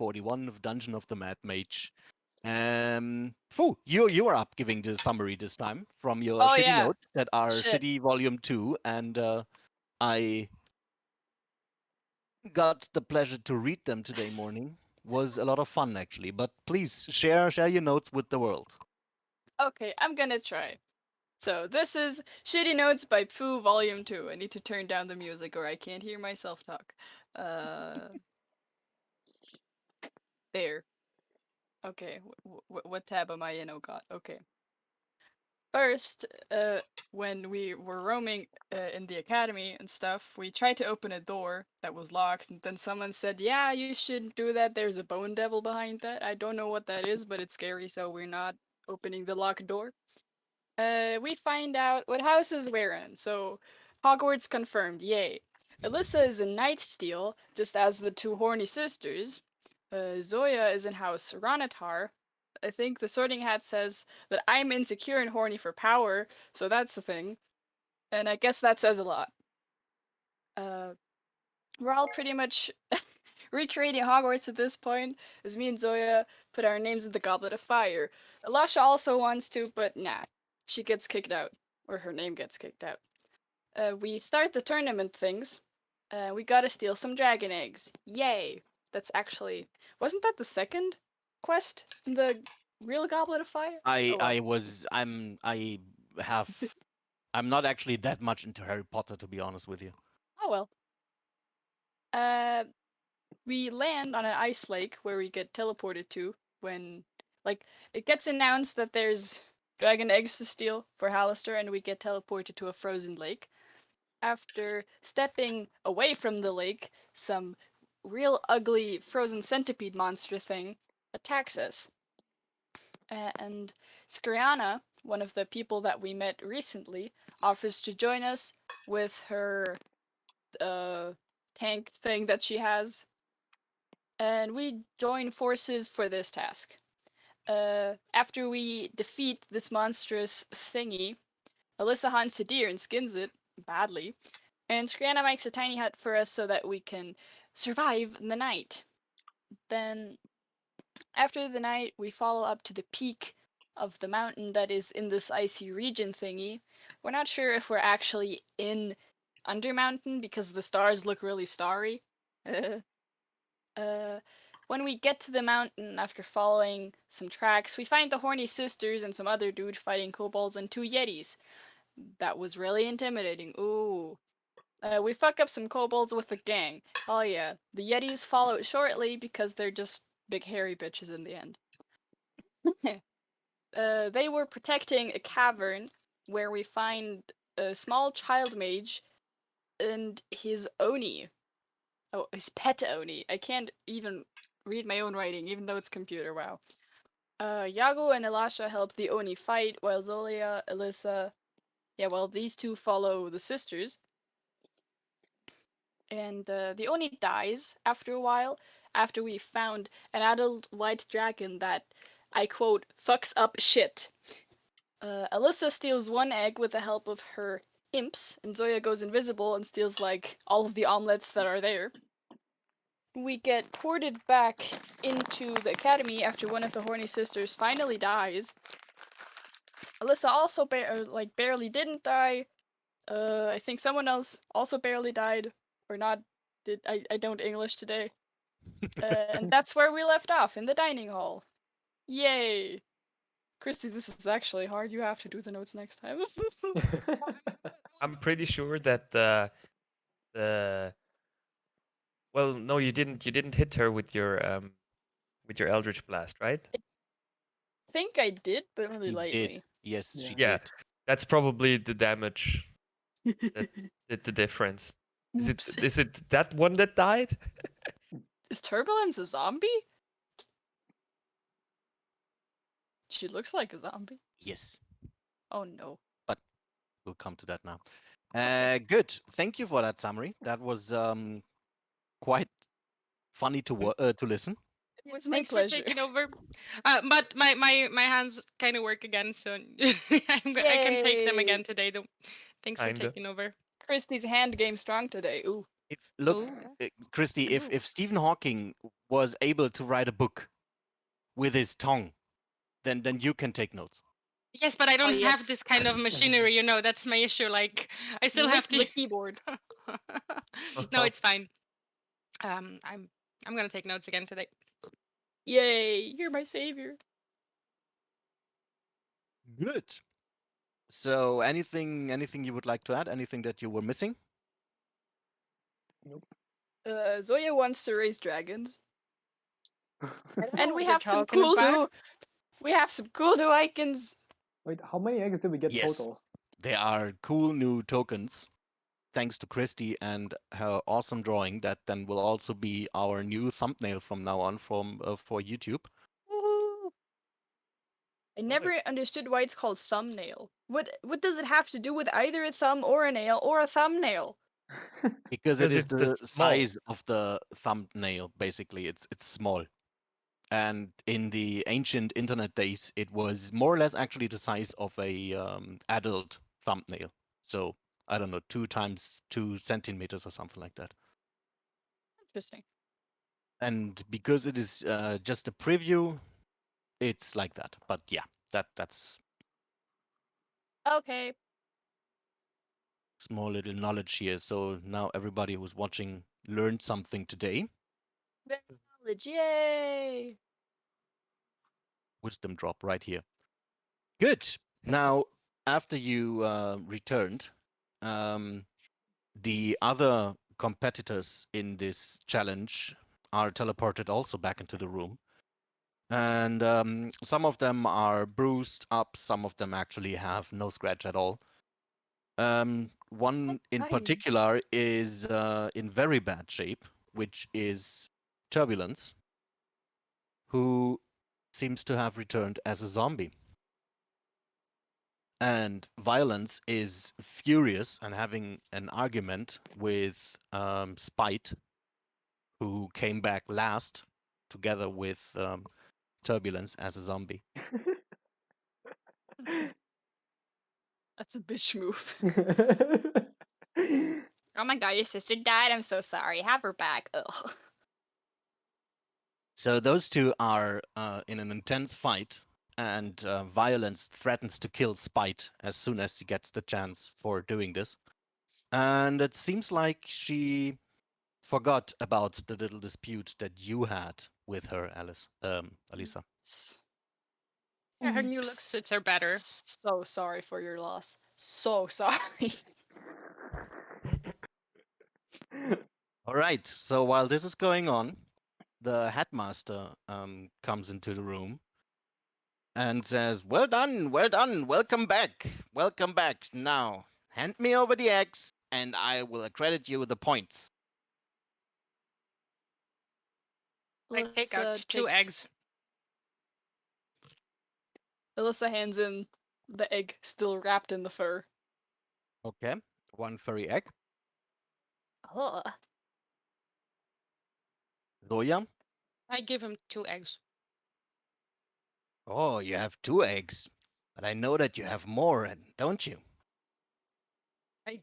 41 of Dungeon of the Mad Mage. You are up giving the summary this time from your Oh shitty yeah, notes that are shit. Shitty Volume 2, and I got the pleasure to read them today morning. Was a lot of fun actually, but please share your notes with the world. Okay, I'm gonna try. So this is Shitty Notes by Pooh Volume 2. I need to turn down the music or I can't hear myself talk. There. Okay, what tab am I in? Oh god, okay. First, when we were roaming in the academy and stuff, we tried to open a door that was locked, and then someone said, "Yeah, you shouldn't do that. There's a bone devil behind that. I don't know what that is, but it's scary, so we're not opening the locked door." We find out what houses we're in. So, Hogwarts confirmed. Yay! Alyssa is in Nightsteel, just as the two horny sisters. Zoya is in House Ronatar. I think the Sorting Hat says that I'm insecure and horny for power, so that's the thing. And I guess that says a lot. Uh, we're all pretty much recreating Hogwarts at this point, as me and Zoya put our names in the Goblet of Fire. Alasha also wants to, but nah, she gets kicked out, or her name gets kicked out. We start the tournament things. We gotta steal some dragon eggs. Yay! That's actually, wasn't that the second quest in the real Goblet of Fire? I Oh well. I was I have I'm not actually that much into Harry Potter, to be honest with you. Oh well. Uh, we land on an ice lake where we get teleported to when, like, it gets announced that there's dragon eggs to steal for Hallister, and we get teleported to a frozen lake. After stepping away from the lake, some real ugly frozen centipede monster thing attacks us. And Skriana, one of the people that we met recently, offers to join us with her tank thing that she has, and we join forces for this task. After we defeat this monstrous thingy, Alyssa hunts a deer and skins it badly, and Skriana makes a tiny hut for us so that we can survive the night. Then, after the night, we follow up to the peak of the mountain that is in this icy region thingy. We're not sure if we're actually in Undermountain because the stars look really starry. When we get to the mountain after following some tracks, we find the horny sisters and some other dude fighting kobolds and two yetis. That was really intimidating. Ooh. We fuck up some kobolds with the gang. Oh yeah. The yetis follow shortly because they're just big hairy bitches in the end. They were protecting a cavern where we find a small child mage and his Oni. Oh, his pet Oni. I can't even read my own writing, even though it's computer. Wow. Yago and Elasha help the Oni fight, while Zolia, Alyssa, these two follow the sisters. And the Oni dies after a while, after we found an adult white dragon that, I quote, fucks up shit. Alyssa steals one egg with the help of her imps, and Zoya goes invisible and steals, like, all of the omelets that are there. We get ported back into the academy after one of the horny sisters finally dies. Alyssa also barely didn't die. I think someone else also barely died, or not. I don't English today. And that's where we left off, in the dining hall. Yay! Cristy, this is actually hard. You have to do the notes next time. I'm pretty sure that the well, no, you didn't. You didn't hit her with your Eldritch Blast, right? I think I did, but really She lightly. did. Yes, she Yeah, did. that's probably the damage that did the difference. Oops. Is it that one that died? Is Turbulence a zombie? She looks like a zombie. Yes, Oh no. but we'll come to that now. Okay. Good. Thank you for that summary. That was quite funny to listen. It was my Thanks for pleasure. taking over. But my hands kind of work again, so I can take them Yay! again today. Though. Thanks for Kinda. taking over. Christy's hand game strong today. Ooh. If look, Ooh. Cristy, if Stephen Hawking was able to write a book with his tongue, then you can take notes. Yes, but I don't have yes. this kind of machinery. You know, that's my issue. Like, I still have Lick to. the keyboard. No, it's fine. I'm gonna take notes again today. Yay! You're my savior. Good. So anything you would like to add? Anything that you were missing? Zoya wants to raise dragons, I don't know and what we you're have some talking cool about. new icons. Wait, how many eggs did we get Yes. total? There are cool new tokens, thanks to Cristy and her awesome drawing. That then will also be our new thumbnail from now on for YouTube. Woohoo! I never understood why it's called thumbnail. What does it have to do with either a thumb or a nail or a thumbnail? Because it Because is it's the small. size of the thumbnail. Basically, it's small. And in the ancient internet days, it was more or less actually the size of a adult thumbnail. So I don't know, 2 x 2 centimeters or something like that. Interesting. And because it is just a preview, it's like that. But yeah, that's Okay. small little knowledge here. So now everybody who's watching learned something today. Very knowledge. Yay! Wisdom drop right here. Good. Now, after you returned, the other competitors in this challenge are teleported also back into the room. And some of them are bruised up, some of them actually have no scratch at all. One in Nice. particular is in very bad shape, which is Turbulence, who seems to have returned as a zombie. And Violence is furious and having an argument with Spite, who came back last together with Turbulence as a zombie. That's a bitch move. Oh my god, your sister died. I'm so sorry. Have her back. Ugh. So those two are in an intense fight, and Violence threatens to kill Spite as soon as she gets the chance for doing this. And it seems like she forgot about the little dispute that you had with her, Alisa. Yeah, her new Oops. look suits her better. So sorry for your loss. So sorry. All right. So while this is going on, the headmaster comes into the room and says, "Well done, welcome back, welcome back. Now, hand me over the eggs, and I will accredit you with the points." I take out 2 eggs. Alyssa hands in the egg still wrapped in the fur. Okay, 1 furry egg. Ugh. Zoya. I give him 2 eggs. Oh, you have 2 eggs, but I know that you have more, don't you? Can't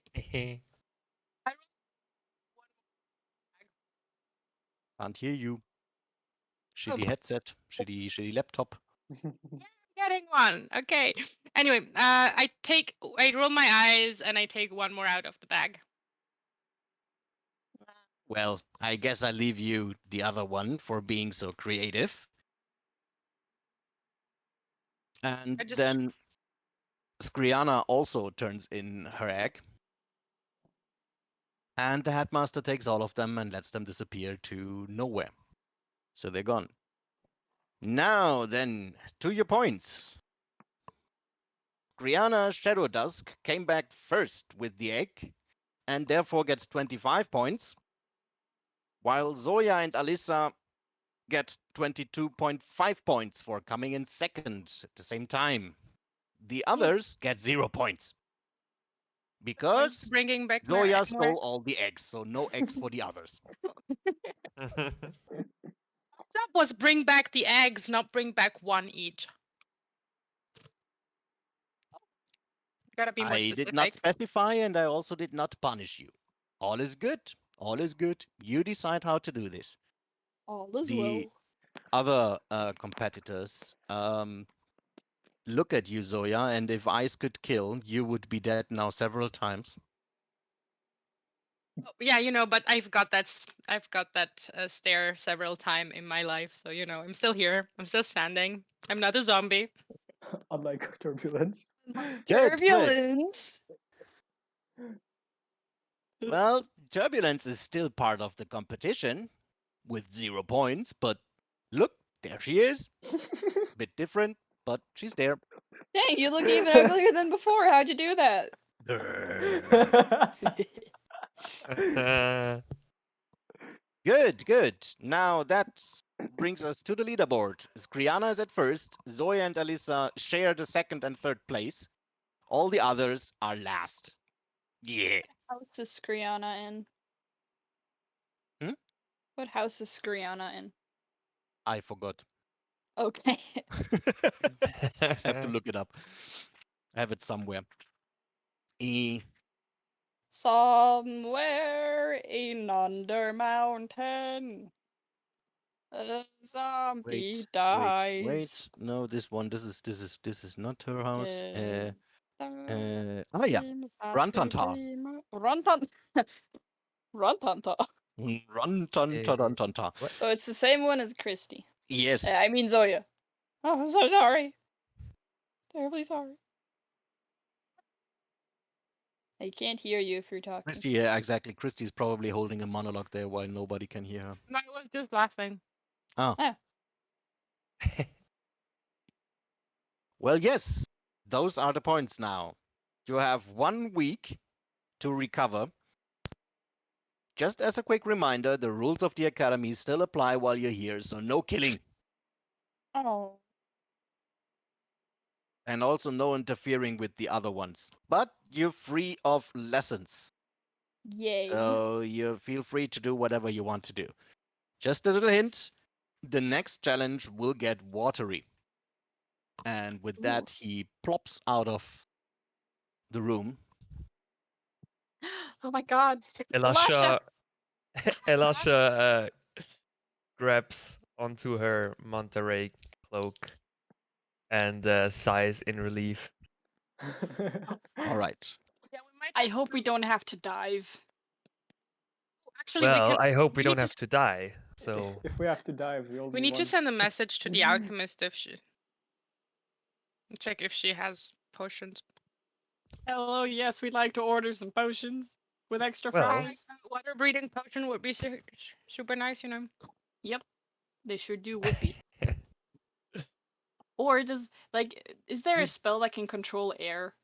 hear you. Shitty headset, shitty laptop. Getting one. Okay. Anyway, I roll my eyes and I take 1 more out of the bag. Well, I guess I leave you the other one for being so creative. And then Skriana also turns in her egg. And the headmaster takes all of them and lets them disappear to nowhere. So they're gone. Now then, to your points. Skriana Shadow Dusk came back first with the egg and therefore gets 25 points, while Zoya and Alisa get 22.5 points for coming in second at the same time. The others get 0 points because bringing back Zoya stole all the eggs, so no eggs for the others. Job was bring back the eggs, not bring back 1 each. Gotta be more I specific. did not specify, and I also did not punish you. All is good. All is good. You decide how to do this. All is The well. other competitors look at you, Zoya, and if ice could kill, you would be dead now several times. Oh, yeah, you know, but I've got that stare several times in my life, so you know, I'm still here. I'm still standing. I'm not a zombie. Unlike turbulence. Good, good. Turbulence. Well, Turbulence is still part of the competition with 0 points, but look, there she is. Bit different, but she's there. Dang, you look even uglier than before. How'd you do that? Good, good. Now that brings us to the leaderboard. Skriana is at first. Zoya and Alyssa share the second and third place. All the others are last. Yeah. House is Skriana in? Hmm? What house is Skriana in? I forgot. Okay. Have to look it up. I have it somewhere. Somewhere in under mountain, a zombie Wait, dies. wait. No, this one. This is not her house. Yeah. Oh yeah, Rantanta. Rantan. Rantanta. Rantanta. What? So it's the same one as Cristy. Yes. I mean Zoya. Oh, I'm so sorry. Terribly sorry. I can't hear you if you're talking. Cristy, yeah, exactly. Christy's probably holding a monologue there while nobody can hear her. I was just laughing. Oh. Ah. Well, yes. Those are the points now. You have 1 week to recover. Just as a quick reminder, the rules of the Academy still apply while you're here, so no killing. Oh. And also no interfering with the other ones. But you're free of lessons. Yay. So you feel free to do whatever you want to do. Just a little hint, the next challenge will get watery. And with that, he plops out of the room. Oh my god. Elisha, Elisha grabs onto her manta ray cloak and sighs in relief. All right. Yeah, we might. I hope we don't have to dive. Actually, we Well, can. I hope we need don't to have to die. So If we have to dive, we only We need to want. send a message to the alchemist if she. Check if she has potions. Hello, yes, we'd like to order some potions with extra Well- fries. Water breathing potion would be super nice, you know. Yep, they sure do would be. Or does is there a spell that can control air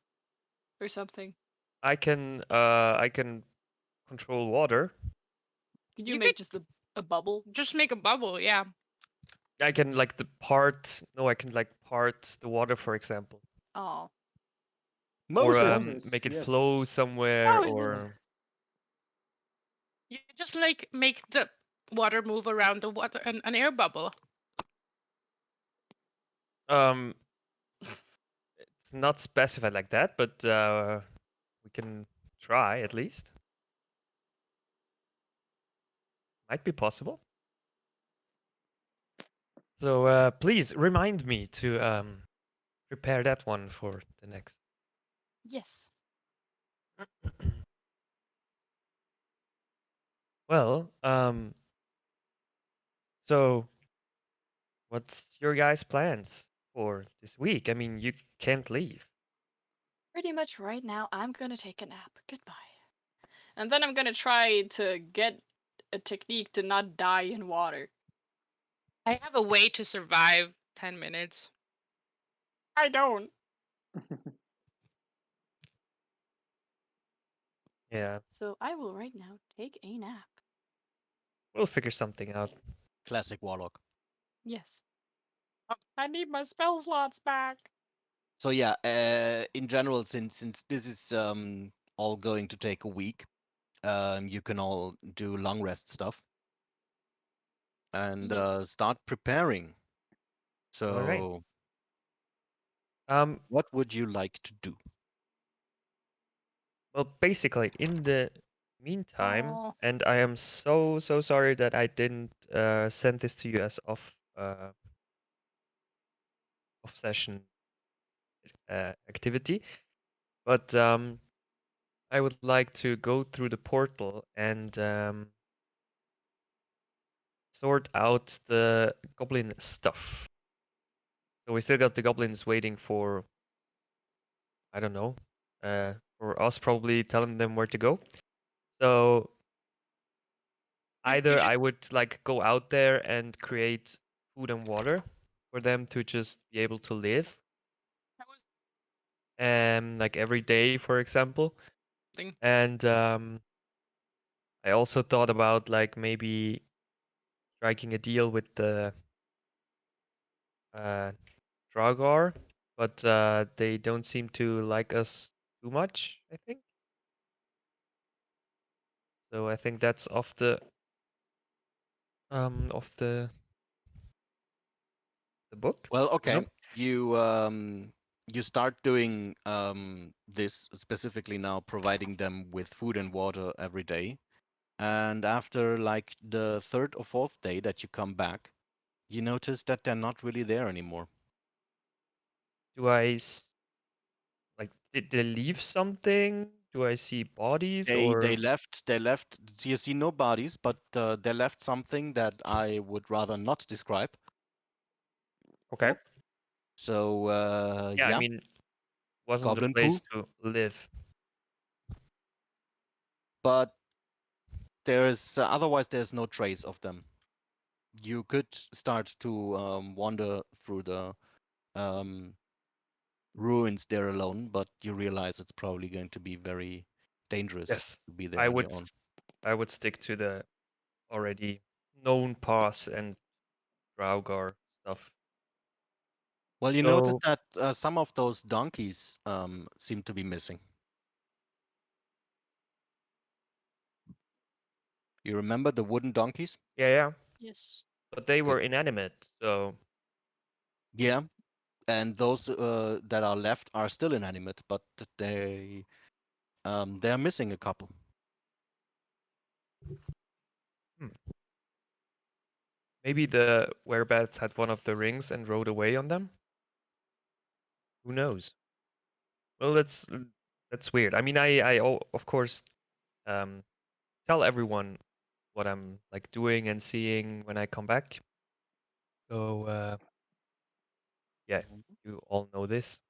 or something? I can control water. Could you You make could- just a bubble? Just make a bubble, yeah. I can I can part the water, for example, Oh, or Moses. make it yes. flow somewhere, Moses. or You just like make the water move around the water, an air bubble. it's not specified like that, but we can try at least. Might be possible. So please remind me to prepare that one for the next. yes. Well, so what's your guys' plans for this week? I mean, you can't leave. Pretty much right now, I'm gonna take a nap. Goodbye. And then I'm gonna try to get a technique to not die in water. I have a way to survive 10 minutes. I don't. Yeah, So I will right now take a nap. we'll figure something out. Classic Warlock. Yes. I need my spell slots back. So yeah, in general, since this is all going to take a week, you can all do long rest stuff and Yes. start preparing. Alright. So, Well, what would you like to do? basically, in the meantime, Aw. and I am so sorry that I didn't send this to you as off session activity, but I would like to go through the portal and sort out the goblin stuff. So we still got the goblins waiting for, I don't know, for us probably telling them where to go. So We either should- I would like go out there and create food and water for them to just be able to live, that was like every day, for example. thing. And I also thought about like maybe striking a deal with the Dragar, but they don't seem to like us too much, I think. So I think that's off the book. Well, You okay. know? You start doing this specifically now, providing them with food and water every day. And after like the third or fourth day that you come back, you notice that they're not really there anymore. Do I like did they leave something? Do I see bodies They or left. You see no bodies, but they left something that I would rather not describe. okay? So Yeah, I yeah, mean, wasn't the goblin place poo. to live. But there's otherwise there's no trace of them. You could start to wander through the um, ruins there alone, but you realize it's probably going to be very dangerous Yes, to be there I on would your own. I would stick to the already known paths and Draugr stuff. Well, you notice So that some of those donkeys seem to be missing. You remember the wooden donkeys? yeah, Yes. but they Okay. were inanimate, so Yeah, and those that are left are still inanimate, but they're missing a couple. maybe the werebats had one of the rings and rode away on them. Who knows? Well, that's weird. I mean, of course tell everyone what I'm like doing and seeing when I come back. So yeah, you all know this.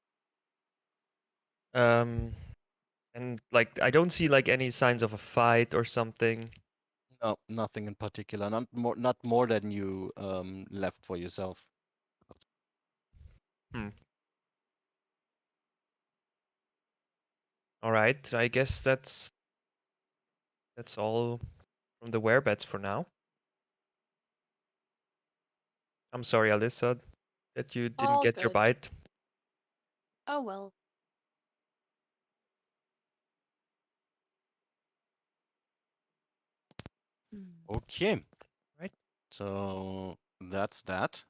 Um, and like I don't see like any signs of a fight or something. No, nothing in particular. Not more than you left for yourself. Hmm. All right, I guess that's all from the werebats for now. I'm sorry, Alyssa, that you didn't All get your good. bite. Oh well. Hmm. Okay, Right? so that's that.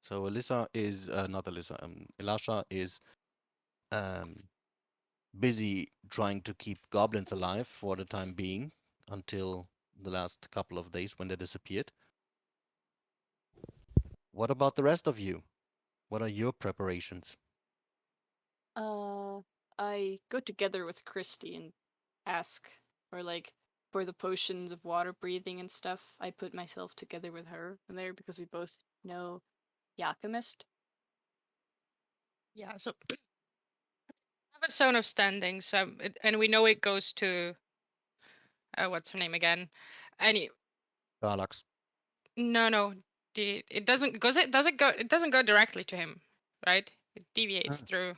So Alyssa is not Alyssa. Elisha is um, busy trying to keep goblins alive for the time being until the last couple of days when they disappeared. What about the rest of you? What are your preparations? I go together with Cristy and ask, or like, for the potions of water breathing and stuff. I put myself together with her there because we both know the alchemist. Yeah, so I have a zone of standing, and we know it goes to what's her name again? Any Garlux. no, it doesn't it doesn't go directly to him, right? It deviates Ah. through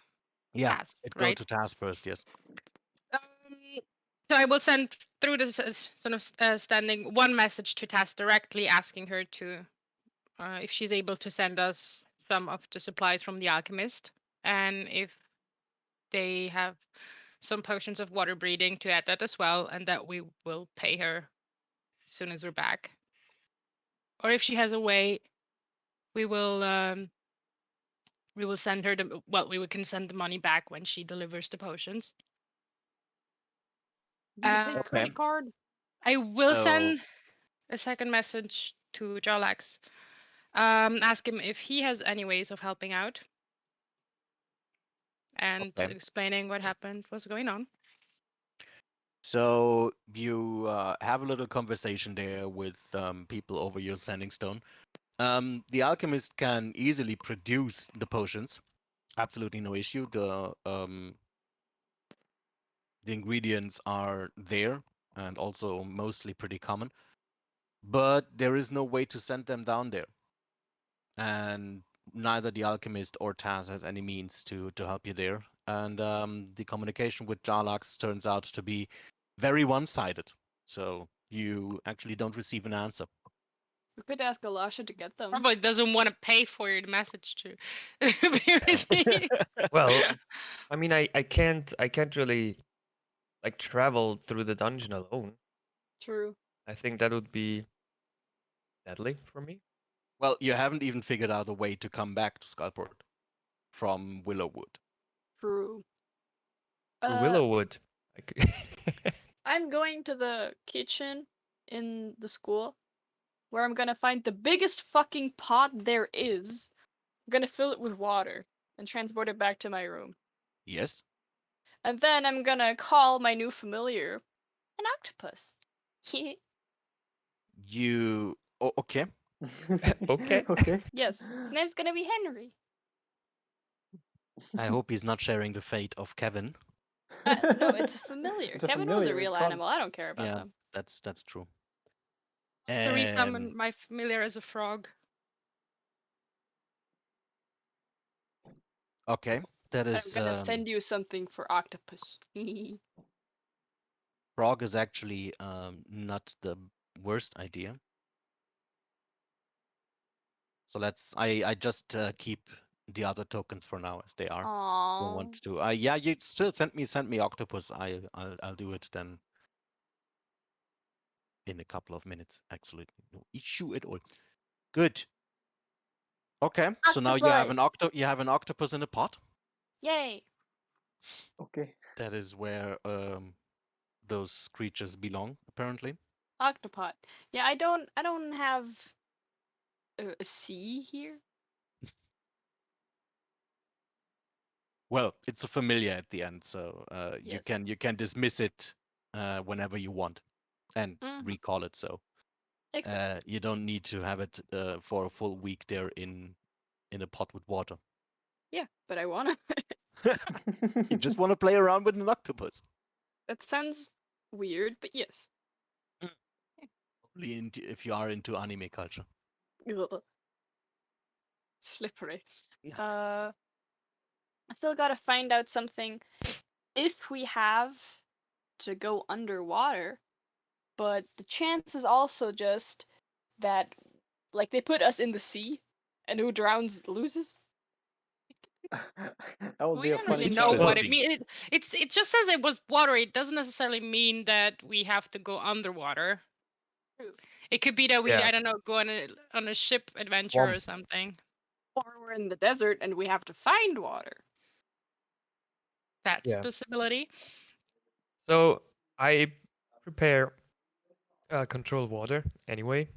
Yeah, task, it go right? to task first, yes. Um, so I will send through this sort of standing one message to task directly, asking her to if she's able to send us some of the supplies from the alchemist, and if they have some potions of water breathing to add that as well, and that we will pay her as soon as we're back. Or if she has a way, we will send her the we can send the money back when she delivers the potions. Do you take Okay. credit card? I will So- send a second message to Jolax. Ask him if he has any ways of helping out and Okay. explaining what happened, what's going on. So you have a little conversation there with people over your sanding stone. The alchemist can easily produce the potions. Absolutely no issue. The ingredients are there and also mostly pretty common, but there is no way to send them down there. And neither the alchemist or Taz has any means to help you there. And the communication with Jarlax turns out to be very one-sided. So you actually don't receive an answer. We could ask Alasha to get them. Probably doesn't want to pay for your message to be received. Well, I mean, I can't really like travel through the dungeon alone. True. I think that would be deadly for me. Well, you haven't even figured out a way to come back to Skullport from Willowwood. True. Through Willowwood. I'm going to the kitchen in the school where I'm gonna find the biggest fucking pot there is. I'm gonna fill it with water and transport it back to my room. Yes? And then I'm gonna call my new familiar an octopus. You... Oh, okay. Okay. Okay. Yes, his name's gonna be Henry. I hope he's not sharing the fate of Kevin. No, it's a familiar. It's a Kevin was a familiar, real it's fun. animal. I don't care about Yeah. them. That's true. To Um, resummon my familiar as a frog. okay. That I'm is... gonna send you something for octopus. Frog is actually not the worst idea. So let's... I just keep the other tokens for now as they are. Don't Aww. want to... yeah, you still send me octopus. I'll do it then in a couple of minutes. Absolutely no issue at all. Good. Okay, so now you have an octopus in a pot. Yay! Okay. That is where those creatures belong, apparently. Octopot. Yeah, I don't have a C here. Well, it's a familiar at the end, so Yes. you can dismiss it whenever you want and Mhm. recall it. So Excellent. you don't need to have it for a full week there in a pot with water. Yeah, but I wanna. You just want to play around with an octopus. That sounds weird, but yes. Only if you are into anime culture. Ugh. Slippery. Yeah. I still gotta find out something. If we have to go underwater, but the chance is also just that, like, they put us in the sea, and who drowns loses. That would We be a don't funny really know what it Interesting. means. It just says it was water. It doesn't necessarily mean that we have to go underwater. True. It could be that we, Yeah. I don't know, go on a ship adventure or Swamp. something. Or we're in the desert and we have to find water. That's a Yeah. possibility. So I prepare control water anyway.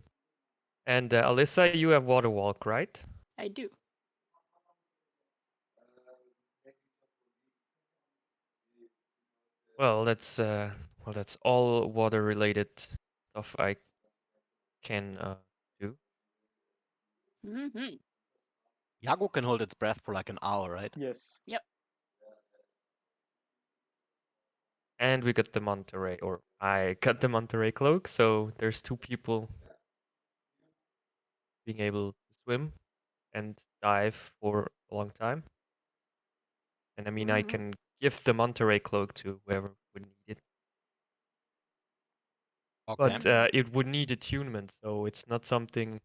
And Alyssa, you have water walk, right? I do. Well, that's all water related stuff I can do. Mm-hmm. Yago can hold its breath for like an hour, right? Yes. Yep. And we got the Monterey, or I got the Monterey cloak, so there's two people being able to swim and dive for a long time. And I mean, I Mhm. can give the Monterey cloak to whoever would need it. Okay. But it would need attunement, so it's not something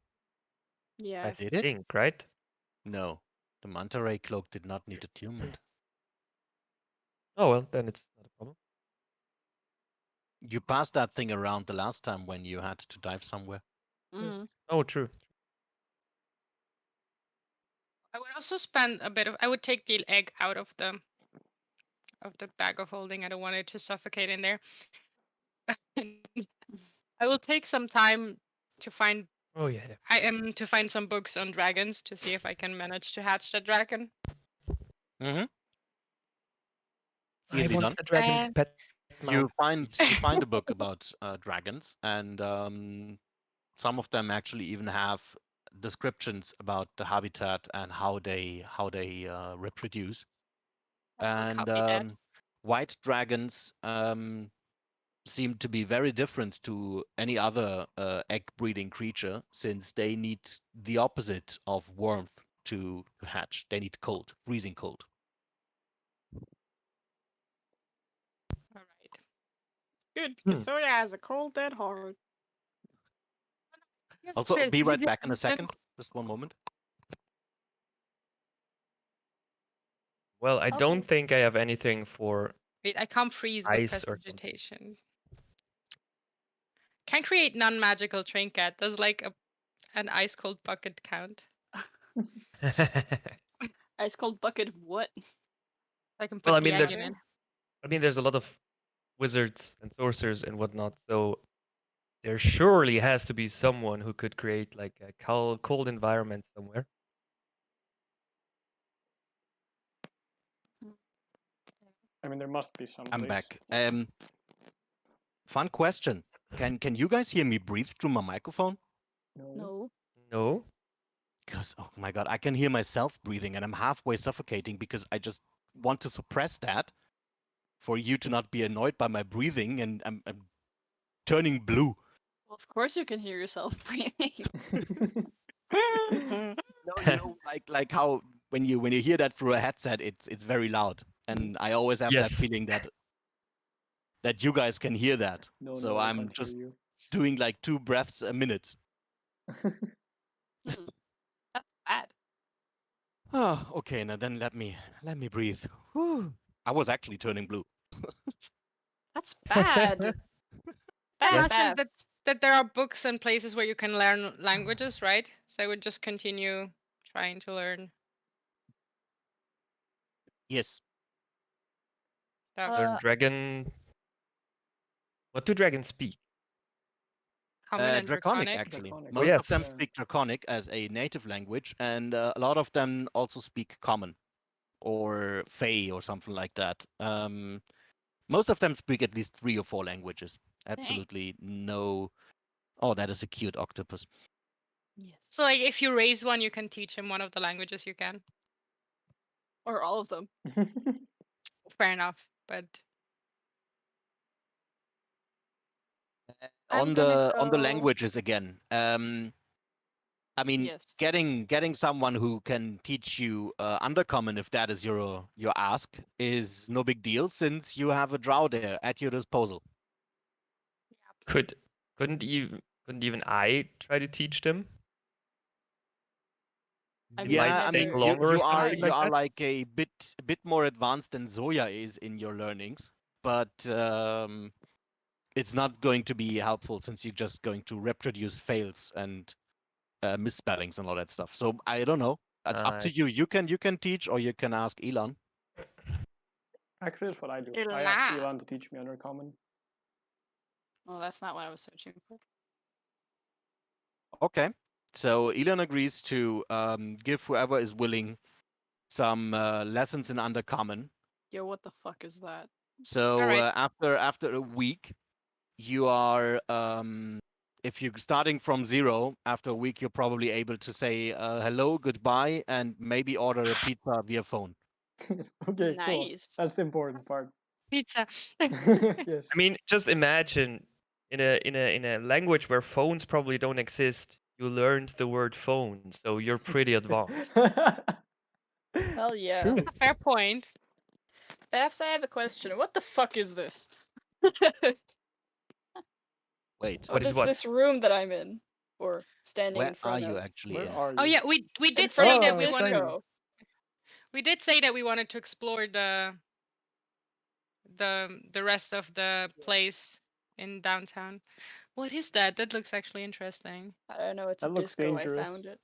Yeah. I Did it? think, right? No. The manta ray cloak did not need attunement. Oh well, then it's not a problem. You passed that thing around the last time when you had to dive somewhere. Mhm. Yes. Oh, true. I would also spend a bit of. I would take the egg out of the bag of holding. I don't want it to suffocate in there. I will take some time to find Oh yeah. yeah. I am to find some books on dragons to see if I can manage to hatch that dragon. Mm-hmm. I Easily want done. a dragon pet now. You find a book about dragons, and some of them actually even have descriptions about the habitat and how they reproduce. I will And copy that. white dragons seem to be very different to any other egg breeding creature, since they need the opposite of warmth to hatch. They need cold, freezing cold. All right. Good, Hmm. because Soya has a cold dead heart. Yes, Also, Chris, be did right you back in a understand- second. Just one moment. Well, I Okay. don't think I have anything for Wait, I can't freeze with ice or something. prestidigitation. Can create non-magical trinket. Does like an ice cold bucket count? Ice cold bucket of what? I can put Well, I the mean, egg there's in it. I mean, there's a lot of wizards and sorcerers and whatnot, so there surely has to be someone who could create like a cold environment somewhere. I mean, there must be some. I'm place. back. Fun question. Can you guys hear me breathe through my microphone? No. No. No? Because oh my god, I can hear myself breathing, and I'm halfway suffocating because I just want to suppress that for you to not be annoyed by my breathing, and I'm turning blue. Well, of course you can hear yourself breathing. No, like how when you hear that through a headset, it's very loud, and I always have that Yes. feeling that you guys can hear that. No, So no, I I'm can't just hear doing like 2 breaths a minute. you. That's bad. Oh, okay. Now then, let me breathe. Whew. I was actually turning blue. That's bad. I Bad understand Babs. that there are books and places where you can learn languages, right? So I would just continue trying to learn Yes. stuff. Learn dragon. What do dragons speak? Common and Draconic, draconic. actually. Draconic. Most of them Yeah. speak Draconic as a native language, and a lot of them also speak Common or Fey or something like that. Most of them speak at least 3 or 4 languages. Absolutely no. Oh, that is a cute octopus. Yes. So like if you raise one, you can teach him one of the languages you can. Or all of them. Fair enough. But I'm On gonna the go- languages again. I mean, Yes. getting someone who can teach you Undercommon, if that is your ask, is no big deal, since you have a drow there at your disposal. Couldn't even I try to teach them? I It mean, might Yeah, I take mean, longer or you are something like that? like a bit more advanced than Zoya is in your learnings, but it's not going to be helpful since you're just going to reproduce fails and misspellings and all that stuff. So I don't know. It's up to I you. You can teach, or you can ask Elon. Actually, that's what I do. I Elon. ask Elon to teach me Undercommon. Well, that's not what I was searching for. Okay. So Elon agrees to give whoever is willing some lessons in Undercommon. Yo, what the fuck is that? So Alright. after a week, you are if you're starting from 0, after a week you're probably able to say hello, goodbye, and maybe order a pizza via phone. Okay, cool. Nice. That's the important part. Pizza. Yes. I mean, just imagine in a language where phones probably don't exist, you learned the word phone, so you're pretty advanced. Hell yeah. True. Fair point. Babs, I have a question. What the fuck is this? Wait, What is is what? this room that I'm in? Or standing where in front are you of? actually Where in? are you? Oh yeah, we In did front say of that the we wanted disco. we did say that we wanted to explore the rest of the place in downtown. What is that? That looks actually interesting. I don't know, it's That a looks disco. dangerous. I found it.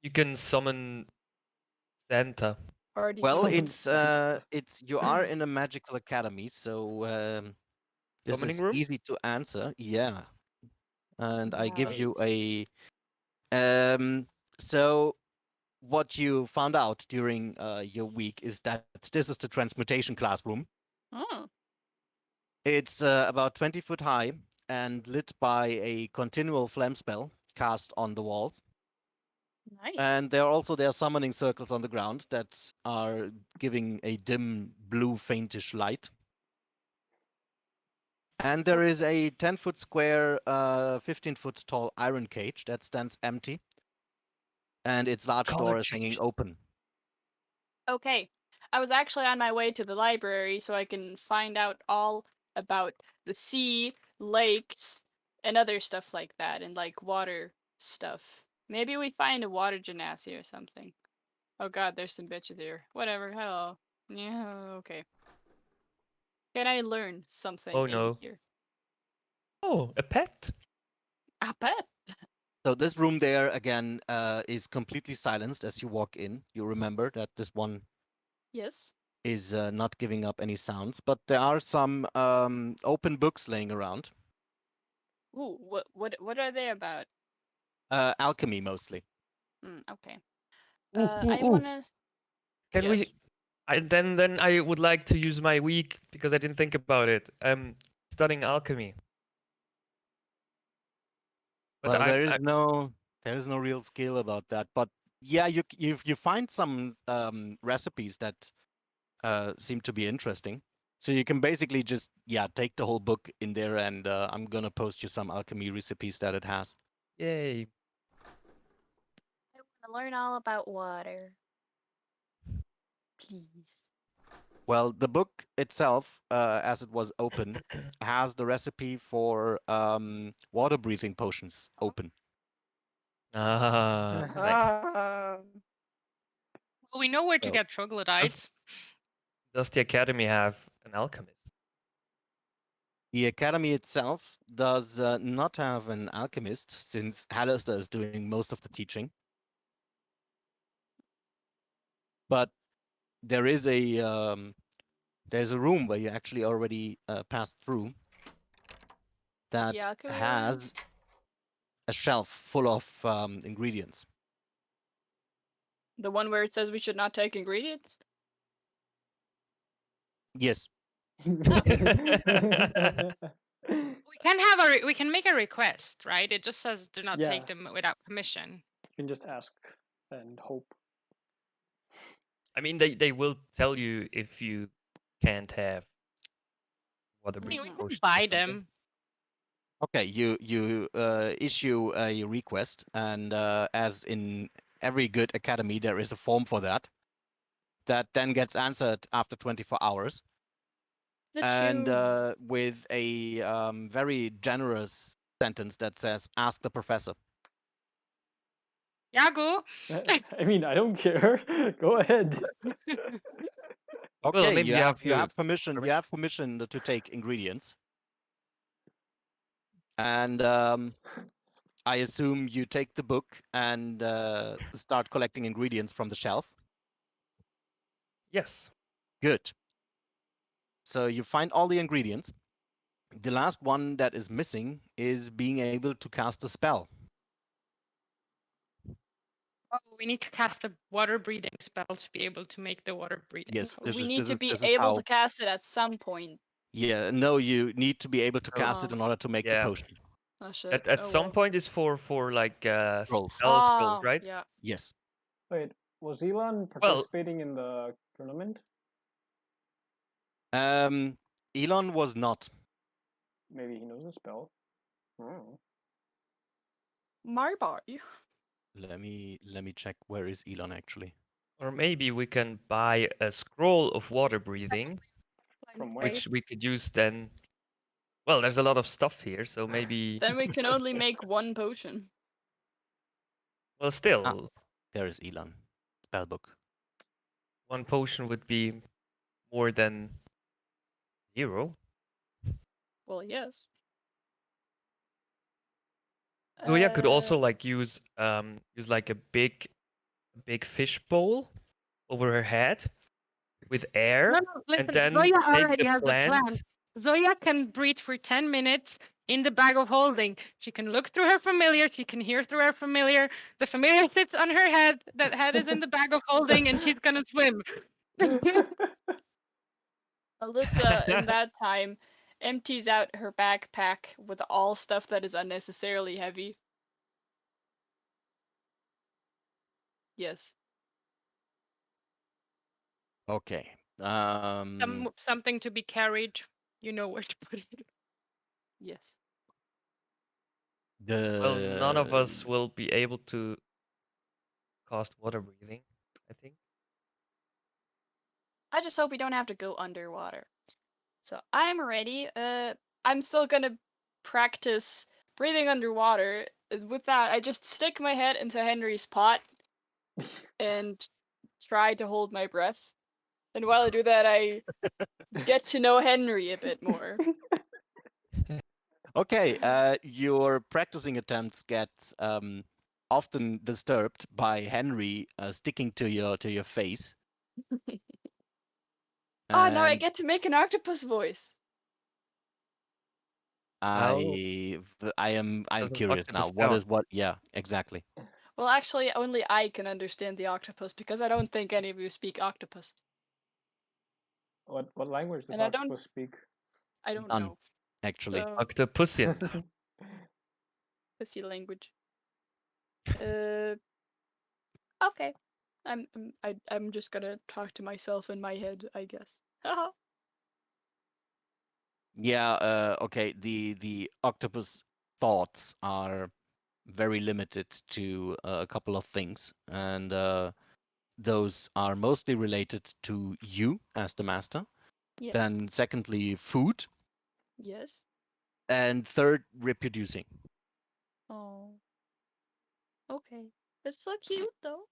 You can summon Santa. Party Well, zone. it's you are in a magical academy, so this Summoning is room? easy to answer. Yeah. and I give you Nice. So what you found out during your week is that this is the transmutation classroom. Oh, It's about 20 foot high and lit by a continual flame spell cast on the walls. nice. And there are summoning circles on the ground that are giving a dim blue faintish light. And there is a 10-foot square, 15-foot tall iron cage that stands empty. And its large door is hanging open. Okay. I was actually on my way to the library so I can find out all about the sea, lakes, and other stuff like that, and like water stuff. Maybe we find a water genasi or something. Oh god, there's some bitches here. Whatever, hello. Yeah, okay. Can I learn something Oh in no. here? Oh, a pet. A pet? So this room there again is completely silenced as you walk in. You remember that this one Yes. is not giving up any sounds, but there are some open books laying around. Ooh, what are they about? Alchemy mostly. Okay. Ooh, I ooh, ooh. wanna. Can Yes. we? Then I would like to use my week because I didn't think about it. Studying alchemy. But Well, I'm there is no real skill about that. But yeah, you find some recipes that seem to be interesting. So you can basically just take the whole book in there, and I'm gonna post you some alchemy recipes that it has. yay. I wanna learn all about water. Please. Well, the book itself, as it was open, has the recipe for water breathing potions open. Ah, nice. Ah. Well, we know where to So- get troglodytes. Does the academy have an alchemist? The academy itself does not have an alchemist, since Hallister is doing most of the teaching. But there is there's a room where you actually already passed through that The alchemy room? has a shelf full of ingredients. The one where it says we should not take ingredients? Yes, We can make a request, right? It just says do not Yeah. take them without permission. You can just ask and hope. I mean, they will tell you if you can't have water I mean, breathing we can potions or buy something. them. okay, you issue a request, and as in every good academy, there is a form for that then gets answered after 24 hours. The And tubes. with a very generous sentence that says, ask the professor. Yago. I mean, I don't care. Go ahead. Okay, Well, maybe you you have have to permission. You have permission to take ingredients. And I assume you take the book and start collecting ingredients from the shelf. Yes. Good. So you find all the ingredients. The last one that is missing is being able to cast a spell. Oh, we need to cast a water breathing spell to be able to make the water breathing. Yes, We need to be this is able how. to cast it at some point. Yeah, no, you need to be able to cast it in order to make the Yeah. potion. Oh shit. At Oh, some well. point is for like Scrolls. spell scrolls, right? Yeah. Yes. Wait, was Elon participating in the tournament? Elon was not. Maybe he knows the spell. Oh. Marbar. Let me check. Where is Elon actually? Or maybe we can buy a scroll of water breathing, From where? which we could use then. Well, there's a lot of stuff here, so maybe. Then we can only make one potion. Well, still, There is Elon. Spellbook. one potion would be more than 0. Well, yes. Zoya could also like use like a big fish bowl over her head with air, No, listen, and then Zoya take already the has a plan. plant. Zoya can breathe for 10 minutes, in the bag of holding. She can look through her familiar. She can hear through her familiar. The familiar sits on her head. That head is in the bag of holding, and she's gonna swim. Alyssa, in that time, empties out her backpack with all stuff that is unnecessarily heavy. Yes. Okay. Something to be carried. You know where to put it. Yes. Well, none of us The will be able to cast water breathing, I think. I just hope we don't have to go underwater. So I'm ready. I'm still gonna practice breathing underwater. With that, I just stick my head into Henry's pot and try to hold my breath. And while I do that, I get to know Henry a bit more. Okay, your practicing attempts get often disturbed by Henry sticking to your face. Ah, now I And get to make an octopus voice. How I'm does an curious now. octopus What sound? is what? Yeah, exactly. Well, actually, only I can understand the octopus because I don't think any of you speak octopus. What language does And I don't octopus speak? None. None, actually. So, Octopusian. pussy language. Okay. I'm just gonna talk to myself in my head, I guess. Haha. Yeah, okay. The octopus thoughts are very limited to a couple of things, and those are mostly related to you as the master. Yes. Then, secondly, food, Yes. and third, reproducing. Oh. Okay. It's so cute though.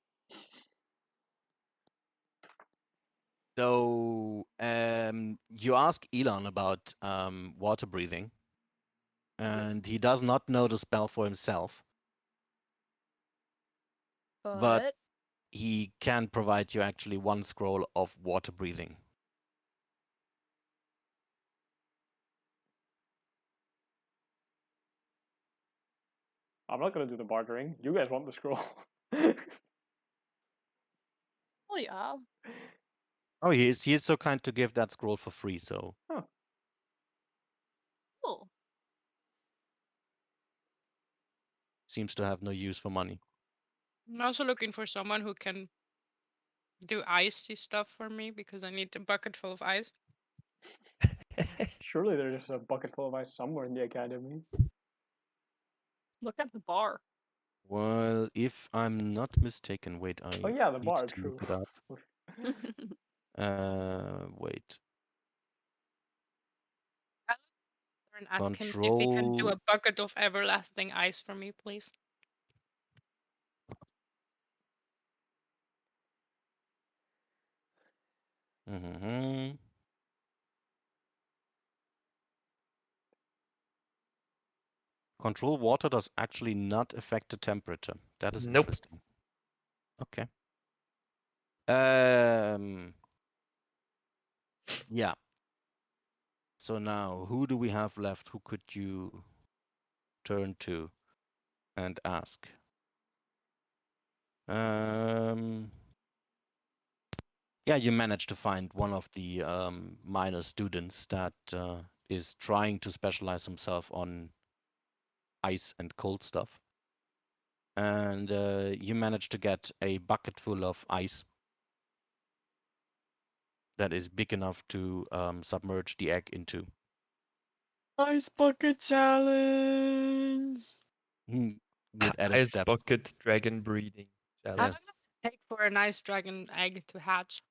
So, you ask Elon about water breathing, and he does not know the spell for himself, but But he can provide you actually one scroll of water breathing. I'm not gonna do the bartering. You guys want the scroll. oh yeah. Oh, he is so kind to give that scroll for free. So Cool. seems to have no use for money. I'm also looking for someone who can do icy stuff for me because I need a bucket full of ice. Surely there's a bucket full of ice somewhere in the academy. Look at the bar. Well, if I'm not mistaken, wait, I Oh yeah, the need bar. to True. look it up. Wait. And ask him if he can do Control. a bucket of everlasting ice for me, please. Mm-hmm. Control water does actually not affect the temperature. That is Nope. interesting. Okay. Yeah. So now, who do we have left? Who could you turn to and ask? Yeah, you managed to find one of the minor students that is trying to specialize himself on ice and cold stuff. And you managed to get a bucket full of ice that is big enough to submerge the egg into. Ice bucket challenge. With added Ice steps. bucket dragon breeding. How Yes. long does it take for a nice dragon egg to hatch?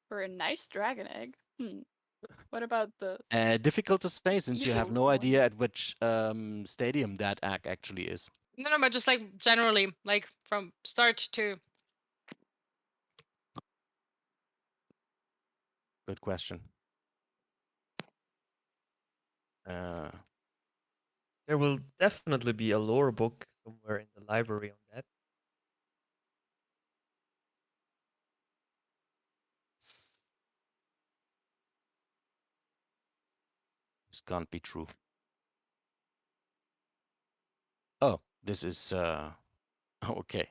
For a nice dragon egg. What about the Difficult to say since you have evil no idea ones? at which stadium that egg actually is. No, but just like generally, like from start to. Good question. There will definitely be a lore book somewhere in the library on that. This can't be true. this is okay.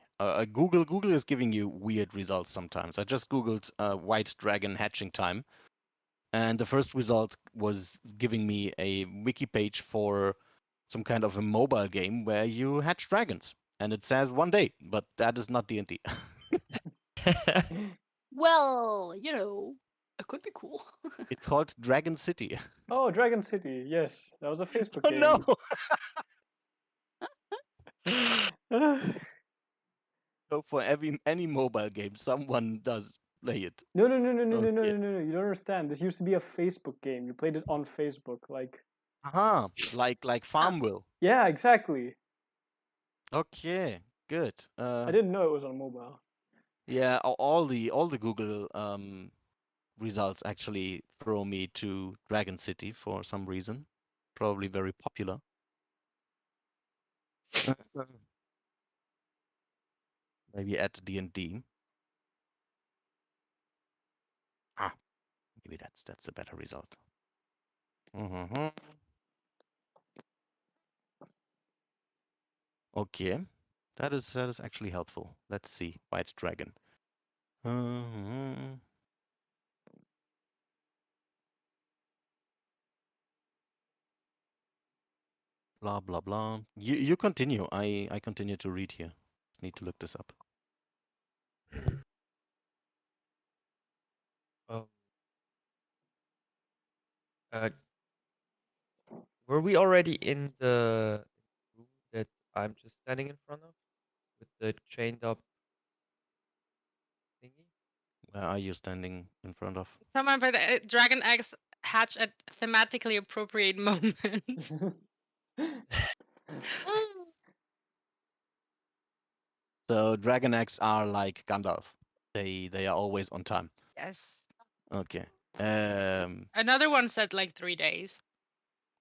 Google is giving you weird results sometimes. I just googled white dragon hatching time, and the first result was giving me a wiki page for some kind of a mobile game where you hatch dragons, and it says 1 day, but that is not D&D. Well, you know, it could be cool. It's called Dragon City. Oh, Dragon City. Yes, that was a Facebook Oh game. no! So for any mobile game, someone does play it. No, no, no, no, no, no, no, Okay. no, no, no. You don't understand. This used to be a Facebook game. You played it on Facebook, like. Like Farmville. Yeah, exactly. Okay, good. I didn't know it was on mobile. Yeah, all the Google results actually throw me to Dragon City for some reason. Probably very popular. Maybe at D&D. Ah, maybe that's a better result. Okay, that is actually helpful. Let's see, White Dragon. Blah blah blah. You continue. I continue to read here. Need to look this up. Um, were we already in the room that I'm just standing in front of with the chained up thingy? Where are you standing in front of? Someone by the dragon eggs hatch at thematically appropriate moment. So dragon eggs are like Gandalf. They are always on time. Yes. Okay. Another one said like 3 days.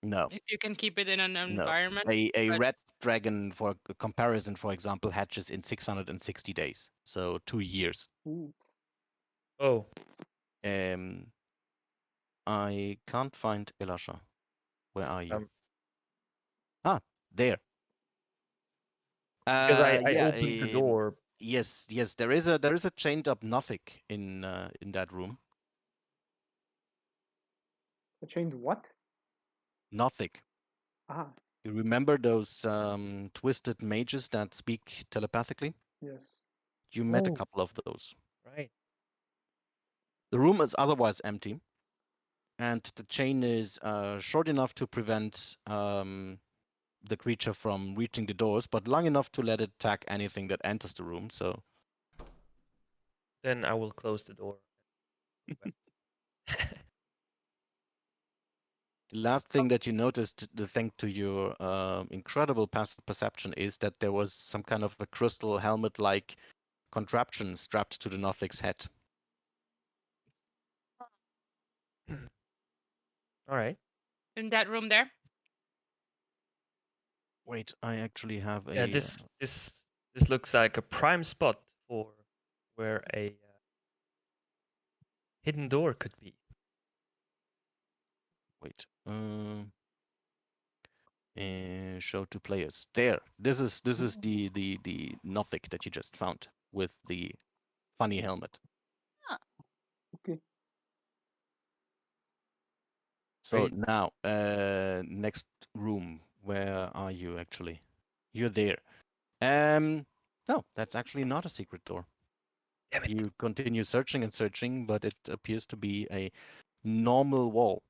No. If you can keep it in an No. environment. A but- red dragon, for comparison, for example, hatches in 660 days. So 2 years. Ooh. Oh, I can't find Elasha. Where are you? um, There. because I Yeah. opened the door. Yes. There is a chained up Nothic in that room. I changed what? Nothic. Ah, You remember those twisted mages that speak telepathically? yes. You met a Oh. couple of those. Right. The room is otherwise empty, and the chain is short enough to prevent the creature from reaching the doors, but long enough to let it attack anything that enters the room. So Then I will close the door. the last thing that you noticed, the thing to your incredible passive perception, is that there was some kind of a crystal helmet-like contraption strapped to the Nothic's head. All right. In that room there. Wait, I actually have a. Yeah, this looks like a prime spot for where a hidden door could be. Wait. Show to players. There. This is the Nothic that you just found with the funny helmet. Okay. So Great. now, next room. Where are you actually? You're there. No, that's actually not a secret door. Damn it. You continue searching and searching, but it appears to be a normal wall.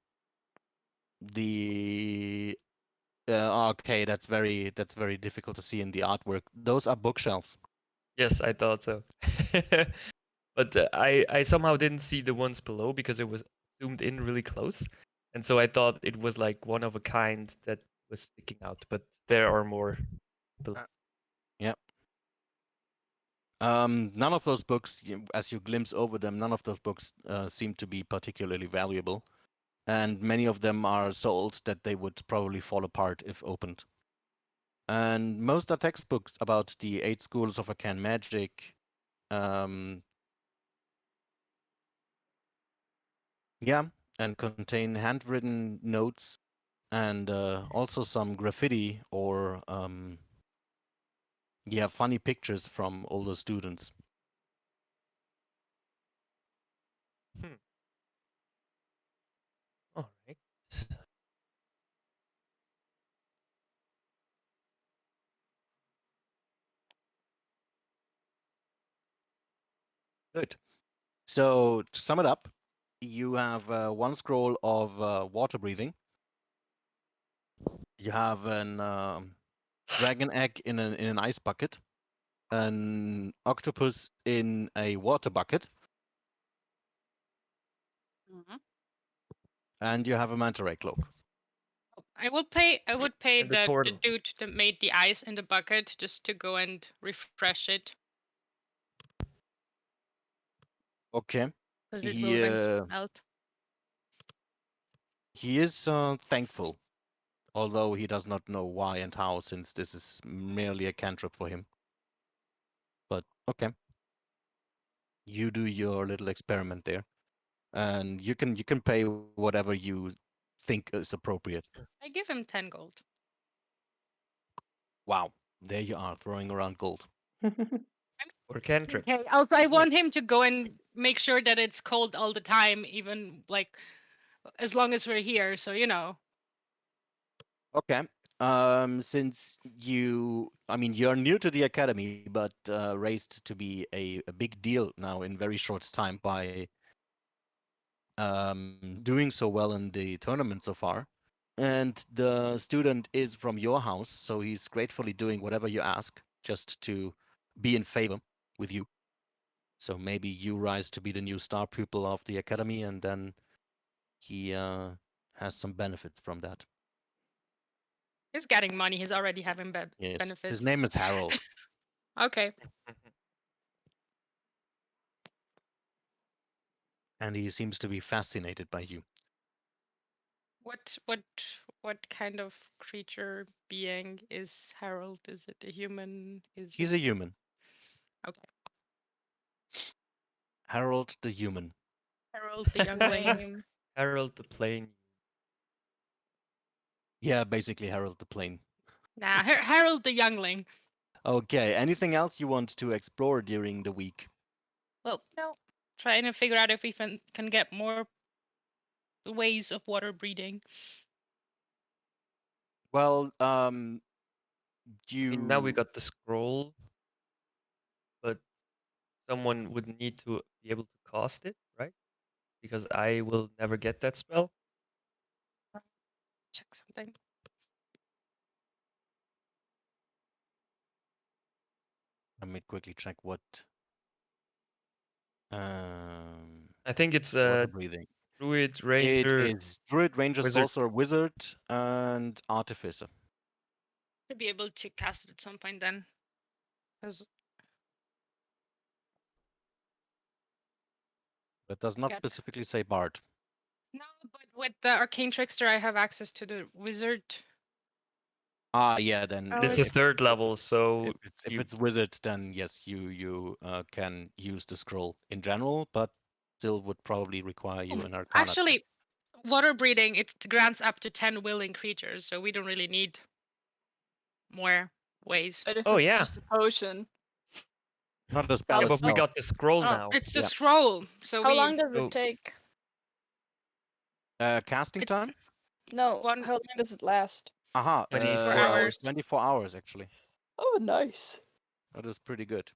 The okay, that's very difficult to see in the artwork. Those are bookshelves. Yes, I thought so. But I somehow didn't see the ones below because it was zoomed in really close. And so I thought it was like one of a kind that was sticking out, but there are more below. Yep. None of those books, as you glimpse over them, none of those books seem to be particularly valuable. And many of them are so old that they would probably fall apart if opened. And most are textbooks about the 8 schools of arcane magic. Yeah, and contain handwritten notes and also some graffiti or Yeah, funny pictures from all the students. All right. Good. So to sum it up, you have one scroll of water breathing. You have an dragon egg in an ice bucket, an octopus in a water bucket, Mhm. and you have a manta ray cloak. I would pay And the the turtle. dude that made the ice in the bucket just to go and refresh it Okay. because it will eventually melt. He is thankful, although he does not know why and how, since this is merely a cantrip for him. But okay, you do your little experiment there, and you can pay whatever you think is appropriate. I give him 10 gold. Wow, there you are throwing around gold. Or cantrips. Okay. Also, I want him to go and make sure that it's cold all the time, even like as long as we're here. So you know. Okay. Since you're new to the academy, but raised to be a big deal now in very short time by doing so well in the tournament so far. And the student is from your house, so he's gratefully doing whatever you ask just to be in favor with you. So maybe you rise to be the new star pupil of the academy, and then he has some benefits from that. He's getting money. He's already having Yes, benefits. his name is Harold, Okay. and he seems to be fascinated by you. What kind of creature being is Harold? Is it a human? Is He's it a human. okay? Harold the human. Harold the youngling. Lame. Harold the Plane. Yeah, basically Harold the plane. Nah, Harold the youngling. Okay, anything else you want to explore during the week? Well, trying to figure out if we can get more ways of water breeding. Well, I mean, now we you got the scroll, but someone would need to be able to cast it, right? Because I will never get that spell. Check something. let me quickly check what I think it's water breathing. Druid, It Ranger, is Druid, Ranger, Wizard. Sorcerer, Wizard, and Artificer. Should be able to cast it at some point then. Because It does not Got- specifically say Bard. no, but with the Arcane Trickster, I have access to the Wizard. Ah, yeah, then Oh, It's a it's- third level, so if you- it's Wizard, then yes, you can use the scroll in general, but still would probably require you an Arcana. check. Actually, water breeding, it grants up to 10 willing creatures, so we don't really need more ways. But if Oh, it's yeah. just a potion, Not the spell Yeah, yeah, but we itself. got the scroll Oh, now. It's the Yeah. scroll, so how we long does so- it take? Casting It- time? No, One- how long does it last? Aha, 24 hours. 24 hours actually. Oh, nice. That is pretty good.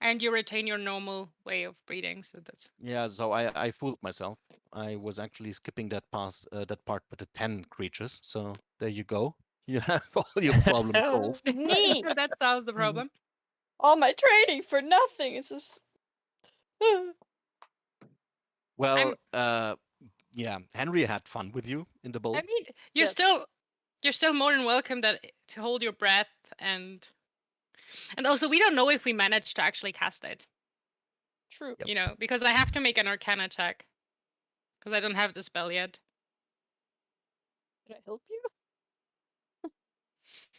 and you retain your normal way of breeding, so that's Yeah, so I fooled myself. I was actually skipping that part with the 10 creatures. So there you go. You have all your problem solved. Neat. that solves the problem. All my training for nothing. It's just. Well, yeah, Henry had fun with you in the bowl. I mean, you're Yes. still more than welcome to hold your breath and also we don't know if we managed to actually cast it, True. Yep. you know, because I have to make an Arcana check because I don't have the spell yet. Can I help you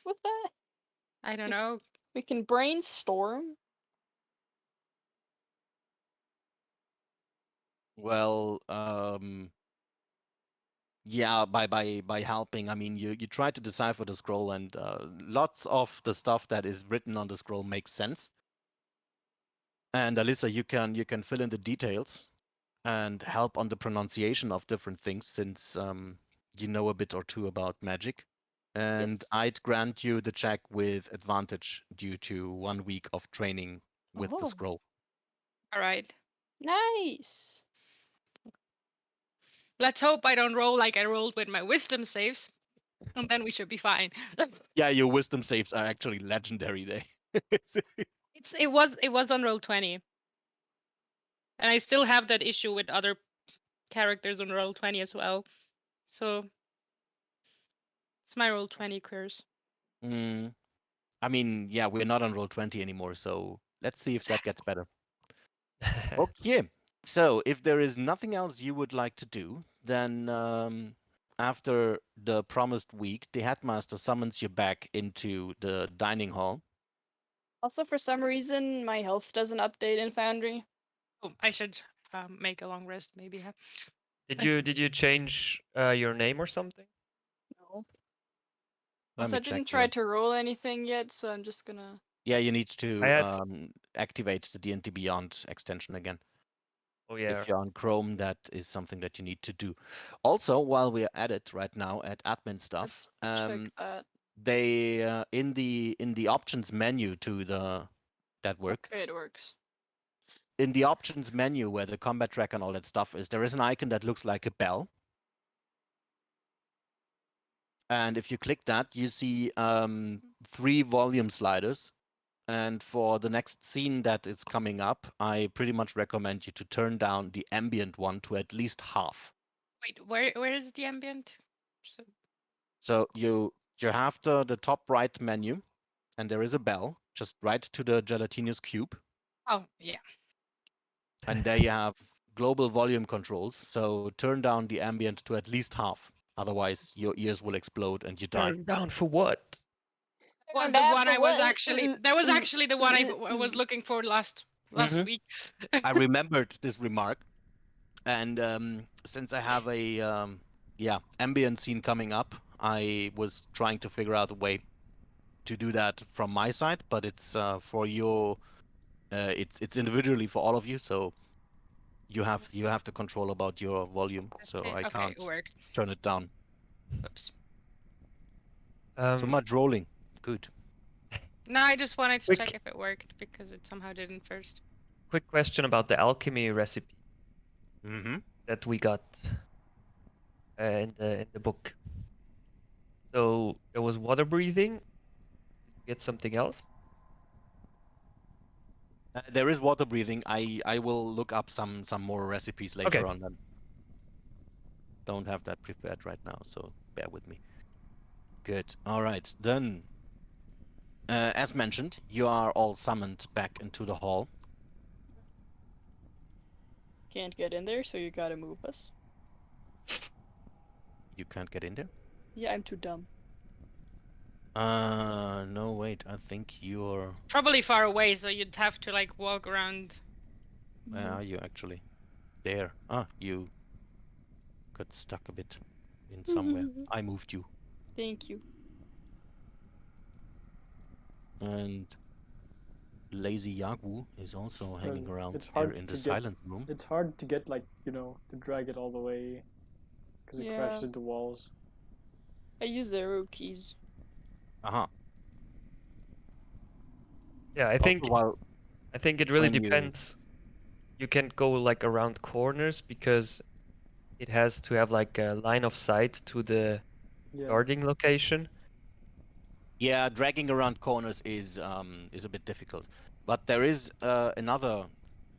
with that? I don't You c- know. We can brainstorm. Well, Yeah, by helping. I mean, you try to decipher the scroll, and lots of the stuff that is written on the scroll makes sense. And Alyssa, you can fill in the details and help on the pronunciation of different things, since you know a bit or two about magic. And Yes. I'd grant you the check with advantage due to 1 week of training with the Oh. scroll. All right. Nice. Let's hope I don't roll like I rolled with my wisdom saves, and then we should be fine. Yeah, your wisdom saves are actually legendary. it was on roll 20, and I still have that issue with other characters on roll 20 as well. So it's my roll 20 curse. Mm. I mean, yeah, we're not on roll 20 anymore, so let's see if that gets better. Okay, so if there is nothing else you would like to do, then after the promised week, the headmaster summons you back into the dining hall. Also, for some reason, my health doesn't update in Foundry. Oh, I should make a long rest maybe. Huh? Did you change your name or something? No. Let Also, me I didn't check try here. to roll anything yet, so I'm just gonna. Yeah, you need I to had- activate the D&D Beyond extension again. Oh yeah. If you're on Chrome, that is something that you need to do. Also, while we're at it right now at admin stuff, Let's check that. they in the options menu to that work. Okay, it works. In the options menu where the combat track and all that stuff is, there is an icon that looks like a bell. And if you click that, you see 3 volume sliders. And for the next scene that is coming up, I pretty much recommend you to turn down the ambient one to at least half. Wait, where is the ambient? So you have the top right menu, and there is a bell just right to the gelatinous cube. Oh yeah. And there you have global volume controls. So turn down the ambient to at least half. Otherwise, your ears will explode and you die. Turn down for what? Was the one I was actually that was actually the one I was looking for last Mhm. week. I remembered this remark, and since I have a ambient scene coming up, I was trying to figure out a way to do that from my side, but it's for your it's individually for all of you, so you have to control about your volume, so I Okay, can't it worked. turn it down. Oops. So much rolling. Good. No, I just wanted to Quick- check if it worked because it somehow didn't first. Quick question about the alchemy recipe Mm-hmm. that we got in the book. So there was water breathing. Did you get something else? There is water breathing. I will look up some more recipes later Okay. on. Then don't have that prepared right now, so bear with me. Good. All right. Then, as mentioned, you are all summoned back into the hall. Can't get in there, so you gotta move us. You can't get in there? Yeah, I'm too dumb. No, wait. I think you're. Probably far away, so you'd have to like walk around. Where are you actually? There. Ah, you got stuck a bit in somewhere. I moved you. Thank you. And Lazy Yagu is also hanging around it's here hard in to the get- silent room. It's hard to get, like, to drag it all the way. Because it crashes into walls. I use the arrow keys. Uh-huh. Yeah, I think Well, I think it really when you- depends. You can't go like around corners because it has to have like a line of sight to the Yeah. guarding location. yeah, dragging around corners is a bit difficult. But there is another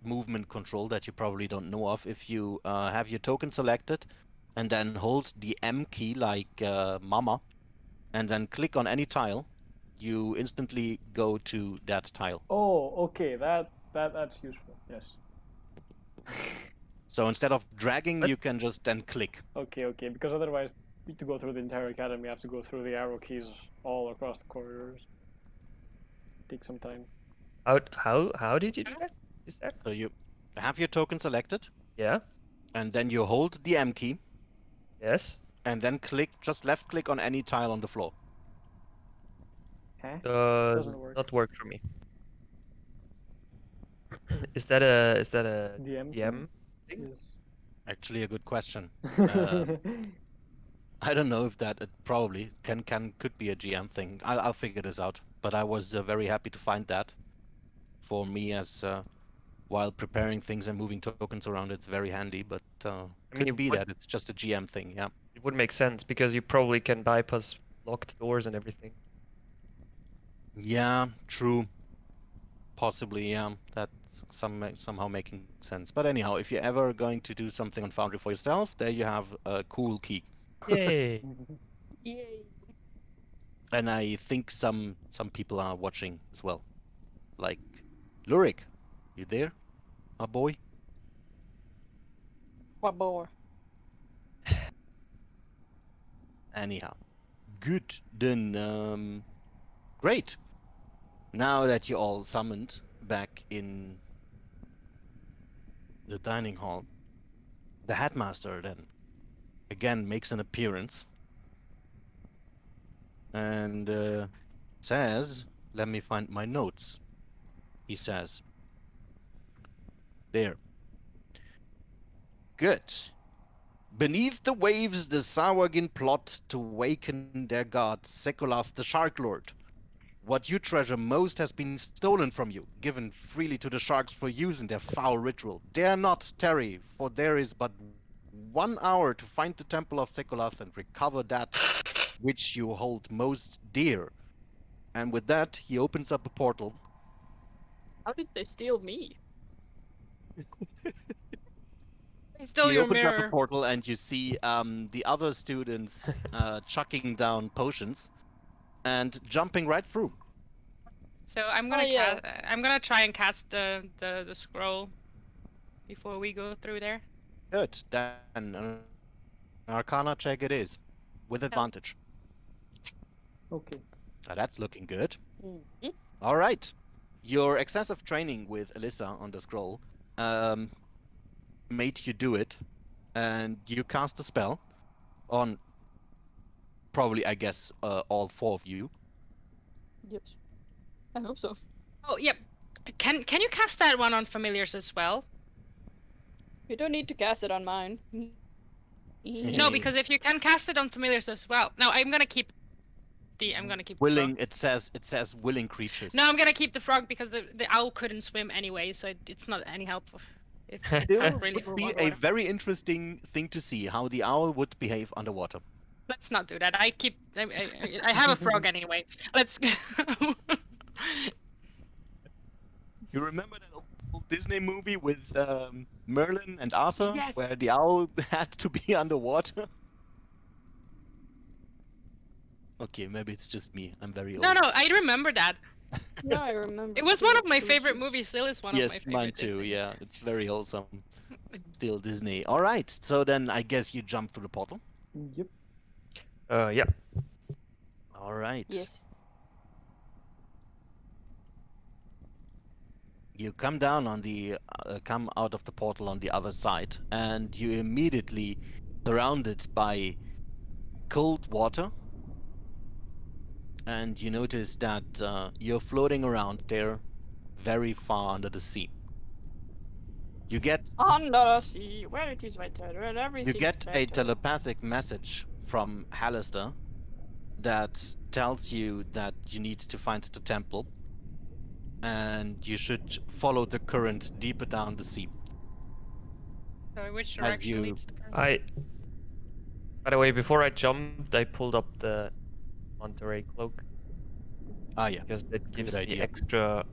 movement control that you probably don't know of. If you have your token selected and then hold the M key like Mama, and then click on any tile, you instantly go to that tile. Oh, okay. That's useful. Yes. So instead of dragging, But- you can just then click. Okay. Because otherwise, to go through the entire academy, I have to go through the arrow keys all across the corridors. Take some time. How did you do that? Is that? So you have your token selected, Yeah. and then you hold the M key, Yes. and then just left click on any tile on the floor. Huh? Does Doesn't work. not work for me. Is that a DM. DM? Yes. Actually, a good question. I don't know if that it probably could be a GM thing. I'll figure this out. But I was very happy to find that. For me, as while preparing things and moving tokens around, it's very handy. But could it be would- that it's just a GM thing. Yeah. It would make sense because you probably can bypass locked doors and everything. Yeah. True. Possibly. Yeah. That's somehow making sense. But anyhow, if you're ever going to do something on Foundry for yourself, there you have a cool key. Yay! Yay. And I think some people are watching as well. Like Lurik, you there, my boy? What boy? Anyhow, good. Then, great. Now that you're all summoned back in the dining hall, the headmaster then again makes an appearance and says, "Let me find my notes." He says, "There. Good. Beneath the waves, the Sahuagin plot to waken their god, Sekulath the Shark Lord. What you treasure most has been stolen from you, given freely to the sharks for use in their foul ritual. Dare not tarry, for there is but 1 hour to find the temple of Sekulath and recover that which you hold most dear." And with that, he opens up a portal. How did they steal me? They stole He your opens up a mirror. portal, and you see the other students chucking down potions and jumping right through. So I'm gonna yeah. I'm gonna try and cast the scroll before we go through there. Good. Then an Arcana check it is, with advantage. Okay. Now that's looking good. Mhm. All right. Your excessive training with Alyssa on the scroll made you do it, and you cast a spell on probably, I guess, all 4 of you. Yes. I hope so. Oh yep. Can you cast that one on familiars as well? You don't need to cast it on mine. No, because if you can cast it on familiars as well. No, I'm gonna keep the Willing. frog. It says willing creatures. No, I'm gonna keep the frog because the owl couldn't swim anyway, so it's not any help. If Still really would be a very interesting thing to see how the owl would behave underwater. Let's not do that. I have a frog anyway. Let's. You remember that old Disney movie with Merlin and Arthur, Yes. where the owl had to be underwater? Okay, maybe it's just me. I'm very old. No, I remember that. Yeah, I remember. It was one of my favorite movies. Still is one of my Yes, favorite. mine too. Disney. Yeah, it's very wholesome. Still Disney. All right. So then I guess you jump through the portal. Yep. Yeah. All right. Yes. You come down on the come out of the portal on the other side, and you immediately surrounded by cold water. And you notice that you're floating around there, very far under the sea. You get Under the sea, where it is better, where everything you get is a better. telepathic message from Hallister that tells you that you need to find the temple, and you should follow the current deeper down the sea. So which As direction you- leads the current? By the way, before I jumped, I pulled up the Monterey cloak Ah, yeah. because that gives Good me idea. extra.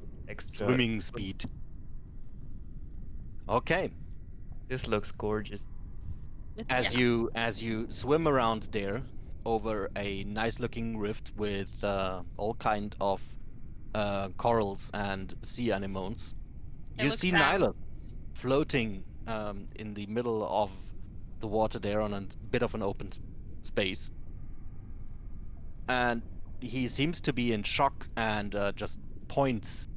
Swimming speed. Okay. This looks gorgeous. As you swim around there over a nice looking rift with all kind of corals and sea anemones, I you look see down. Nyla floating in the middle of the water there on a bit of an open space, and he seems to be in shock and just points